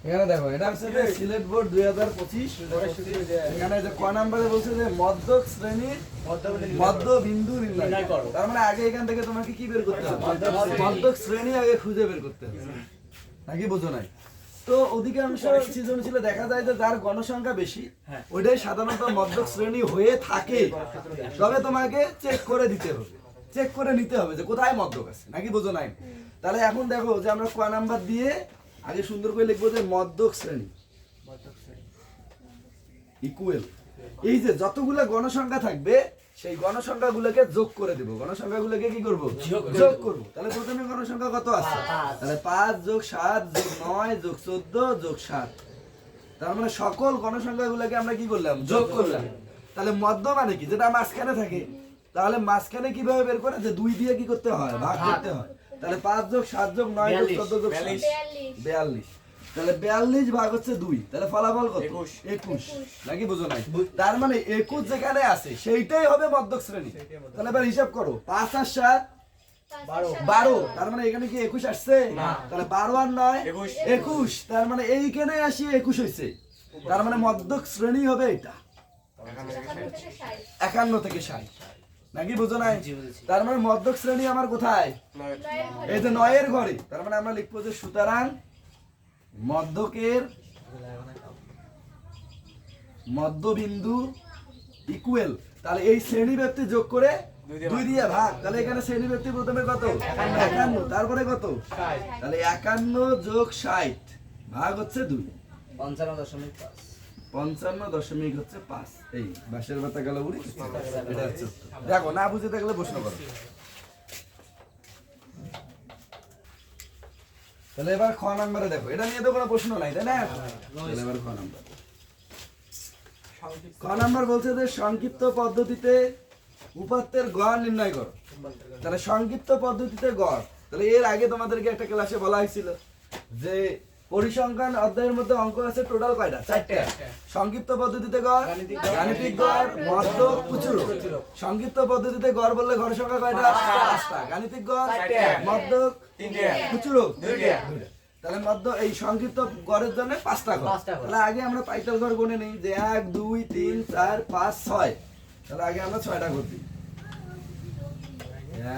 এখানে দেখো এটা হচ্ছে যে সিলেট বোর্ড 2025 এখানে যে ক নাম্বারে বলছে যে মধ্যক শ্রেণীর মধ্য বিন্দু নির্ণয় করো। তার মানে আগে এখান থেকে তোমাকে কি বের করতে হবে? মধ্যক শ্রেণী আগে খুঁজে বের করতে হবে, নাকি বোঝো নাই? তো অধিকাংশ সৃজনশীলে দেখা যায় যে যার গণসংখ্যা বেশি ওইটাই সাধারণত মধ্যক শ্রেণী হয়ে থাকে। তবে তোমাকে চেক করে দিতে হবে, চেক করে নিতে হবে যে কোথায় মধ্যক আছে, নাকি বোঝো নাই? তাহলে এখন দেখো যে আমরা ক নাম্বার দিয়ে আগে সুন্দর করে লিখবো যে মধ্যক শ্রেণী ইকুয়াল এই যে যতগুলো গণসংখ্যা থাকবে সেই গণসংখ্যাগুলোকে যোগ করে দেব। গণসংখ্যাগুলোকে কি করব? যোগ করব। তাহলে প্রথমে গণসংখ্যা কত আছে? তাহলে 5 যোগ 7 যোগ 9 যোগ 14 যোগ 7। তার মানে সকল গণসংখ্যাগুলোকে আমরা কি করলাম? যোগ করলাম। তাহলে মধ্য মানে কি? যেটা মাঝখানে থাকে। তাহলে মাঝখানে কিভাবে বের করে? যে 2 দিয়ে কি করতে হয়? ভাগ করতে হয়। তাহলে 5 যোগ 7 যোগ 9 যোগ 14 যোগ 42। তাহলে 42 ভাগ হচ্ছে 2, তাহলে ফলাফল কত? 21, নাকি বুঝো নাই? তার মানে 21 যেখানে আছে সেইটাই হবে মধ্যক শ্রেণী। তাহলে এবার হিসাব করো, 5 আর 7 12, তার মানে এখানে কি 21 আসছে? তাহলে 12 আর 9 21, তার মানে এইখানে আসি 21 হইছে। তার মানে মধ্যক শ্রেণী হবে এটা 51 থেকে 60, নাকি বুঝো নাই? তার মানে মধ্যক শ্রেণী আমার কোথায়? এই যে 9 এর ঘরে। তার মানে আমরা লিখবো যে সুতরাং মধ্যকের মধ্যবিন্দু ইকুয়াল। তাহলে এই শ্রেণী ব্যক্তি যোগ করে 2 দিয়ে ভাগ। তাহলে এখানে শ্রেণী ব্যক্তি প্রথমে কত? 51, তারপরে কত? তাহলে 51 যোগ 60 ভাগ হচ্ছে 2, 55.5 এই বাঁশের পাতা গেল বুড়ি। এটা হচ্ছে দেখো, না বুঝে থাকলে প্রশ্ন করো। তাহলে এবার খ নাম্বারে দেখো, এটা নিয়ে তো কোনো প্রশ্ন নাই, তাই না? তাহলে এবার খ নাম্বার বলছে যে সংক্ষিপ্ত পদ্ধতিতে উপাত্তের গড় নির্ণয় করো। তাহলে সংক্ষিপ্ত পদ্ধতিতে গড়, তাহলে এর আগে তোমাদেরকে একটা ক্লাসে বলা হয়েছিল যে পরিসংখ্যান অধ্যায়ের মধ্যে অঙ্ক আছে টোটাল কয়টা? 4টা। সংক্ষিপ্ত পদ্ধতিতে গড়, গাণিতিক গড়, মধ্যক, খুচরো। সংক্ষিপ্ত পদ্ধতিতে গড় বললে ঘর সংখ্যা কয়টা? 5টা। গাণিতিক গড়, মধ্যক, খুচরো 2টা। তাহলে মধ্য এই সংক্ষিপ্ত গড়ের জন্য 5টা ঘর। তাহলে আগে আমরা পাইতাল ঘর গুনে নেই যে 1 2 3 4 5 6। তাহলে আগে আমরা 6টা ঘর দিই।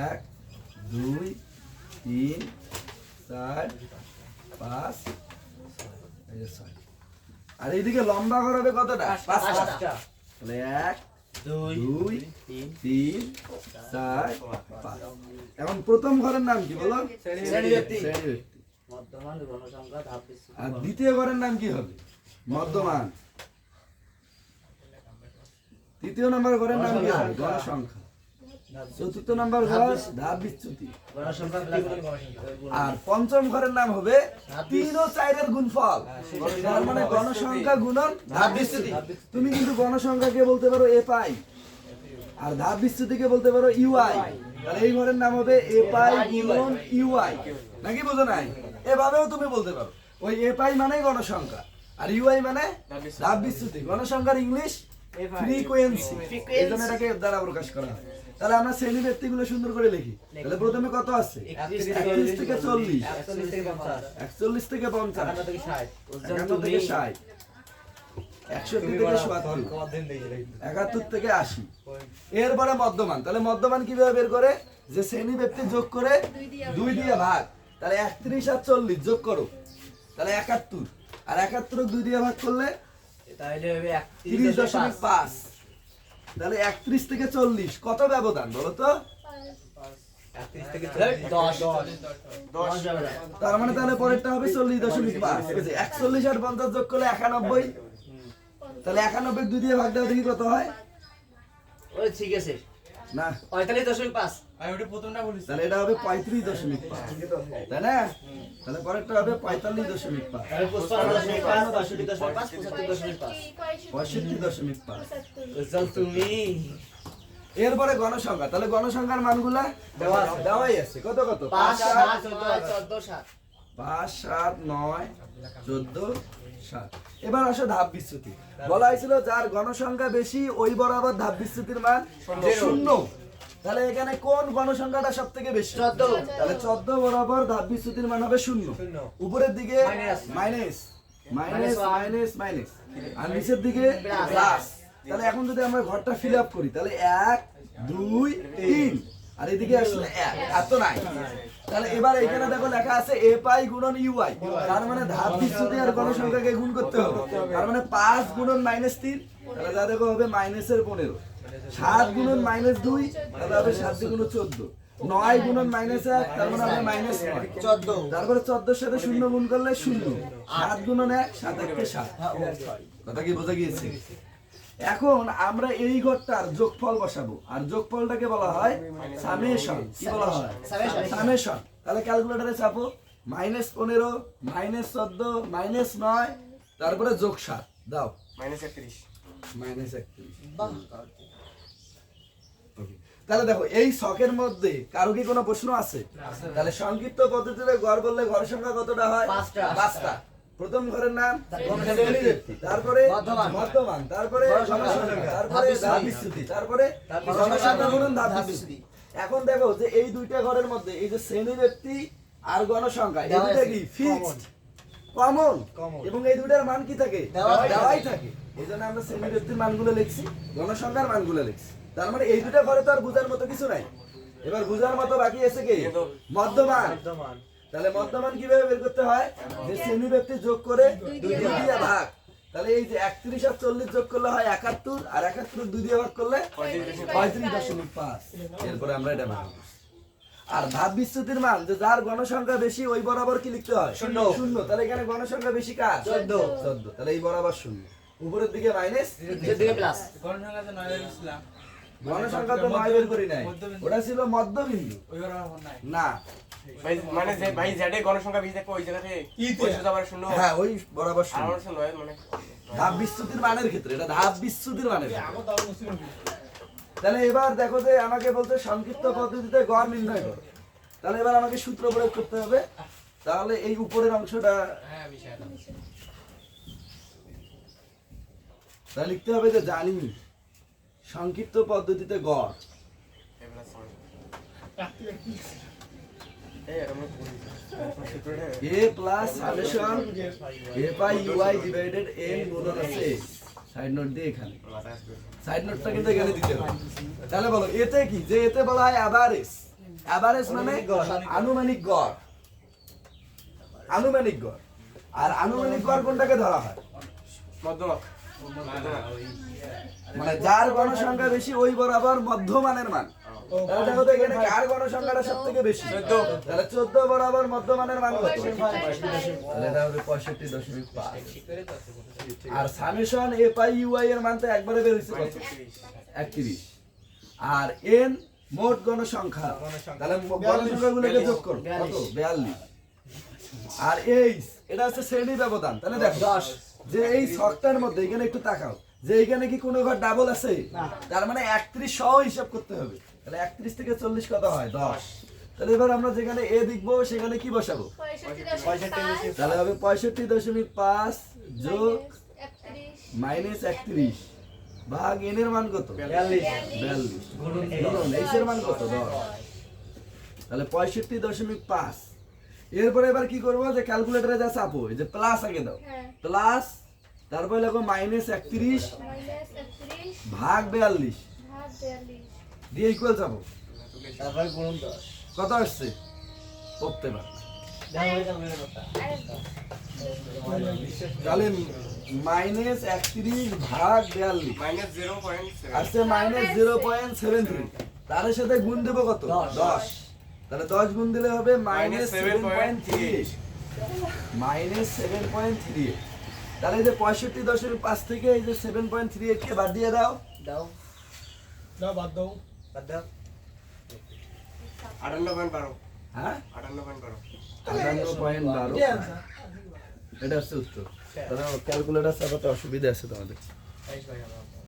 1 2 3 4 5 এই 6। আর এইদিকে লম্বা ঘর হবে কতটা? 5টা। তাহলে 1 2 3 4 5। এখন প্রথম ঘরের নাম কি বলো? শ্রেণী ব্যক্তি। মধ্যমান গণসংখ্যা ধাপ বিচ্যুতি। আর দ্বিতীয় ঘরের নাম কি হবে? মধ্যমান। তৃতীয় নম্বর ঘরের নাম কি হবে? গণসংখ্যা। চতুর্থ নম্বর ঘর ধাপ বিচ্যুতি। আর পঞ্চম ঘরের নাম হবে 3 ও 4 এর গুণফল। তার মানে গণসংখ্যা গুণন ধাপ বিচ্যুতি। তুমি কিন্তু গণসংখ্যাকে বলতে পারো এ পাই আর ধাপ বিচ্যুতিকে বলতে পারো ইউআই। তাহলে এই ঘরের নাম হবে এ পাই গুণন ইউআই, নাকি বুঝো নাই? এভাবেও তুমি বলতে পারো। ওই এ পাই মানে গণসংখ্যা আর ইউআই মানে ধাপ বিচ্যুতি। গণসংখ্যার ইংলিশ ফ্রিকোয়েন্সি, এইজন্য এটাকে দ্বারা প্রকাশ করা হয়। তাহলে আমরা শ্রেণী ব্যক্তিগুলো সুন্দর করে লিখি। তাহলে প্রথমে কত আছে? 31 থেকে 40, 41 থেকে 50, 51 থেকে 60, 61 থেকে 70, 71 থেকে 80। এরপরে মধ্যমান। তাহলে মধ্যমান কিভাবে বের করে? যে শ্রেণী ব্যক্তি যোগ করে 2 দিয়ে ভাগ। তাহলে 31 আর 40 যোগ করো, তাহলে 71। আর 71 2 দিয়ে ভাগ করলে তাহলে হবে 30.5। তাহলে 31 থেকে 40 কত ব্যবধান বলো তো? 31 থেকে 10। তার মানে তাহলে পরেরটা হবে 40.5। 41 আর 50 যোগ করলে 91। তাহলে 91 2 দিয়ে ভাগ দাও, দেখি কত হয়। ওই ঠিক আছে না 45.5। আমি ওটা প্রথমটা বলেছি। তাহলে এটা হবে 35.5, তাই না? তাহলে পরেরটা হবে 45.5। তাহলে 55.5, 65.5। চল তুমি। এরপরে গণসংখ্যা। তাহলে গণসংখ্যার মানগুলা দেওয়াই আছে। কত কত? 5 7 14 7। 5 7 9 14 7। এবার আসো ধাপ বিচ্যুতি। বলা হয়েছিল যার গণসংখ্যা বেশি ওই বরাবর ধাপ বিচ্যুতির মান 0। তাহলে এখানে কোন গণসংখ্যাটা সব থেকে বেশি? 14। তাহলে 14 বরাবর ধাপ বিচ্যুতির মান হবে 0। উপরের দিকে মাইনাস, মাইনাস মাইনাস মাইনাস আর নিচের দিকে প্লাস। তাহলে এখন যদি আমরা ঘরটা ফিল আপ করি তাহলে 1 2 3 আর এদিকে আসলে 1 এত নাই। তাহলে এবার এখানে দেখো লেখা আছে a পাই গুণন ইউআই, তার মানে ধাপ বিচ্যুতি আর গণসংখ্যাকে গুণ করতে হবে। তার মানে 5 গুণন -3, তাহলে যা দেখো হবে মাইনাসের 15। 7 গুণন -2, তাহলে হবে 7 গুণন 14। 9 গুণন -1, তার মানে হবে -9। 14 তারপরে 14 এর সাথে 0 গুণ করলে 0। 7 গুণন 1, 7 1 7। কথা কি বোঝা গিয়েছে? এখন আমরা এই ঘরটার যোগফল বসাবো, আর যোগফলটাকে বলা হয় সামেশন। কি বলা হয়? সামেশন। তাহলে ক্যালকুলেটরে চাপো -15 -14 -9, তারপরে যোগ 7 দাও -31 -31। বাহ ওকে, তাহলে দেখো এই ছকের মধ্যে কারো কি কোনো প্রশ্ন আছে? তাহলে সংক্ষিপ্ত পদ্ধতিতে ঘর বললে ঘর সংখ্যা কতটা হয়? 5টা। প্রথম ঘরের নাম তারপরে মধ্যমান, তারপরে গণসংখ্যা, তারপরে ধাপ বিচ্যুতি, তারপরে গণসংখ্যা গুণন ধাপ বিচ্যুতি। এখন দেখো যে এই দুইটা ঘরের মধ্যে এই যে শ্রেণী ব্যক্তি আর গণসংখ্যা এই দুটো কি ফিক্সড কমন, এবং এই দুটার মান কি থাকে? দেওয়াই থাকে। এইজন্য আমরা শ্রেণী ব্যক্তির মানগুলো লিখছি, গণসংখ্যার মানগুলো লিখছি। তার মানে এই দুটো ঘরে তো আর বোঝার মতো কিছু নাই। এবার বোঝার মতো বাকি আছে কি? মধ্যমান। তাহলে মধ্যমান কিভাবে বের করতে হয়? যে শ্রেণী ব্যক্তি যোগ করে 2 দিয়ে ভাগ। তাহলে এই যে 31 আর 40 যোগ করলে হয় 71, আর 71 2 দিয়ে ভাগ করলে 35.5। এরপরে আমরা এটা ভাগ করব। আর ধাপ বিচ্যুতির মান যে যার গণসংখ্যা বেশি ওই বরাবর কি লিখতে হয়? 0। তাহলে এখানে গণসংখ্যা বেশি কার? 14। তাহলে এই বরাবর 0, উপরের দিকে মাইনাস, নিচের দিকে প্লাস। গণসংখ্যা তো 9 এর ছিল গণসংখ্যা তো 9 বের করি নাই, ওটা ছিল মধ্যবিন্দু। ওই ঘর আমার নাই না ভাই, মানে যে ভাই জেডে গণসংখ্যা বেশি থাকে ওই জায়গাতে ওই সোজা আবার শূন্য হ্যাঁ ওই বরাবর আর 0। আমার শূন্য হয় মানে ধাপ বিচ্যুতির মানের ক্ষেত্রে এটা ধাপ বিচ্যুতির মানের ক্ষেত্রে। তাহলে এবার দেখো যে আমাকে বলতে সংক্ষিপ্ত পদ্ধতিতে গড় নির্ণয় করো। তাহলে এবার আমাকে সূত্র প্রয়োগ করতে হবে। তাহলে এই উপরের অংশটা তাহলে লিখতে হবে যে জানি সংক্ষিপ্ত পদ্ধতিতে গড় a plus summation a by UI divided n গুণন আছে সাইড নোট দিয়ে এখানে, সাইড নোটটা কিন্তু এখানে দিতে হবে। তাহলে বলো এতে কি? যে এতে বলা হয় এভারেজ। এভারেজ মানে আনুমানিক গড়। আনুমানিক গড়। আর আনুমানিক গড় কোনটাকে ধরা হয়? মধ্যমক মানে যার গণসংখ্যা বেশি ওই বরাবর মধ্যমানের মান। তাহলে দেখো তো এখানে কার গণসংখ্যাটা সবথেকে বেশি? 14। তাহলে 14 বরাবর মধ্যমানের মান কত? তাহলে এটা হবে 65.5। আর সামেশন a পাই ইউআই এর মান তো একবারে বের হইছে কত? 31। আর n মোট গণসংখ্যা, তাহলে গণসংখ্যাগুলোকে যোগ করো কত? 42। আর এইচ এটা হচ্ছে শ্রেণী ব্যবধান। তাহলে দেখো 10 যে এই ছকটার মধ্যে এখানে একটু তাকাও যে এখানে কি কোনো ঘর ডাবল আছে? তার মানে 31 সহ হিসাব করতে হবে। তাহলে 31 থেকে 40 কত হয়? 10। তাহলে এবার আমরা যেখানে a লিখবো সেখানে কি বসাবো? 65.5 তাহলে হবে 65.5 যোগ -31 ভাগ n এর মান কত? 42 গুণন h এর মান কত? 10। তাহলে 65.5। এরপরে এবার কি করবো? যে ক্যালকুলেটরে যা চাপো এই যে প্লাস আগে দাও, প্লাস তারপরে লেখো -31 ভাগ 42 দিয়ে ইকুয়াল চাপো। তারপরে গুণন 10 কত আসছে? করতে পার তাহলে -31 ভাগ 42 -0.7 আসছে -0.73। তার সাথে গুণ দেবো কত? 10। তাহলে 10 গুণ দিলে হবে -7.38 -7.38। তাহলে এই যে 65.5 থেকে এই যে 7.38 কে বাদ দিয়ে দাও। দাও বাদ দাও 58.12 হ্যাঁ 58.12 58.12 এটা হচ্ছে উত্তর। তাহলে ক্যালকুলেটর চাপাতে অসুবিধা আছে তোমাদের।